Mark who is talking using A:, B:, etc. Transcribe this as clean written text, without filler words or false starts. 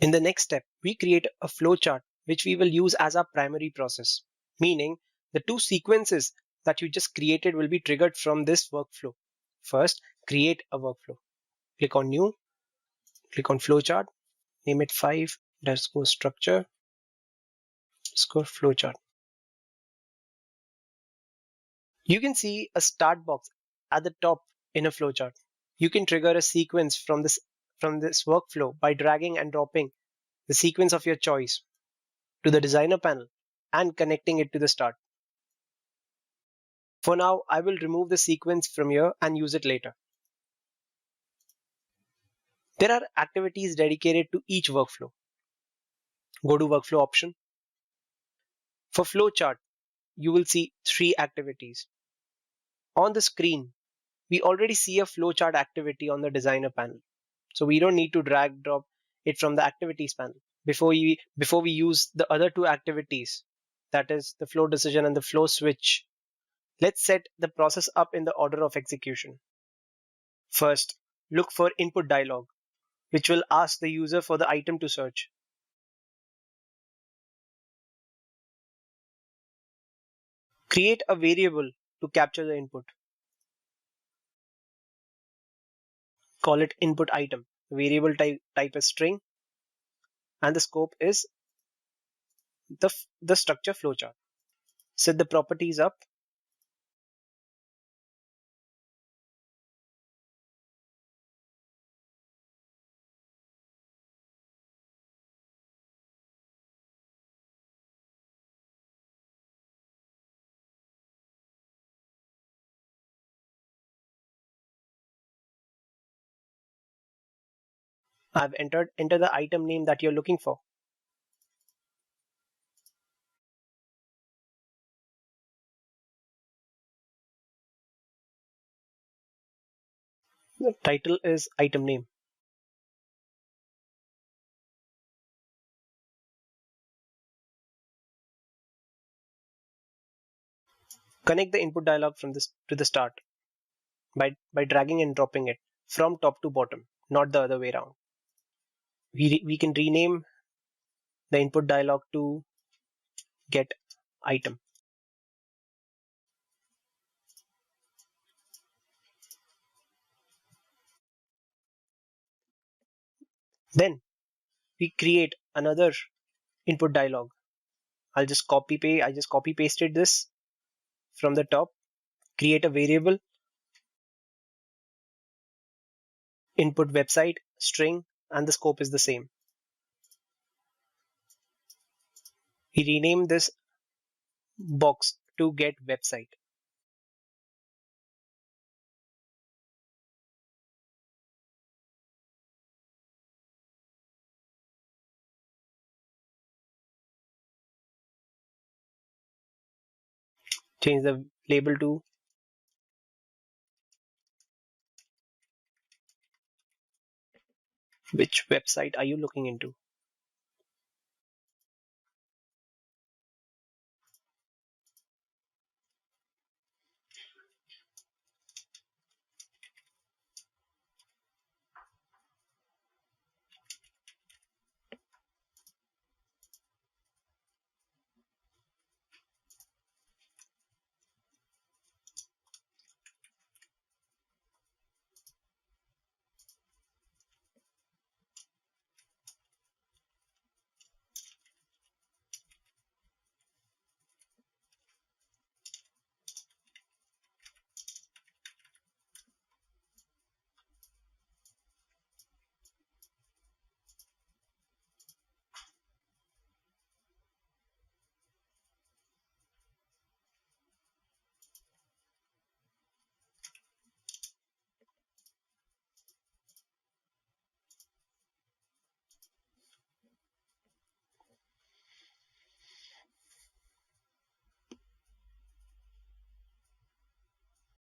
A: In the next step, we create a flowchart which we will use as our primary process, meaning the two sequences that you just created will be triggered from this workflow. First, create a workflow. Click on New, click on Flowchart, name it 5_structure_flowchart. You can see a start box at the top in a flowchart. You can trigger a sequence from this workflow by dragging and dropping the sequence of your choice to the designer panel and connecting it to the start. For now, I will remove the sequence from here and use it later. There are activities dedicated to each workflow. Go to workflow option. For flowchart, you will see 3 activities. On the screen, we already see a flowchart activity on the designer panel. So we don't need to drag drop it from the activities panel. Before we use the other 2 activities, that is the flow decision and the flow switch, let's set the process up in the order of execution. First, look for input dialog, which will ask the user for the item to search. Create a variable to capture the input. Call it input item. The variable type is string, and the scope is the structure flowchart. Set the properties up. I've enter the item name that you're looking for. The title is item name. Connect the input dialog from this to the start by dragging and dropping it from top to bottom, not the other way around. We can rename the input dialog to get item. Then we create another input dialog. I just copy pasted this from the top, create a variable, input website, string, and the scope is the same. We rename this box to get website. Change the label to which website are you looking into.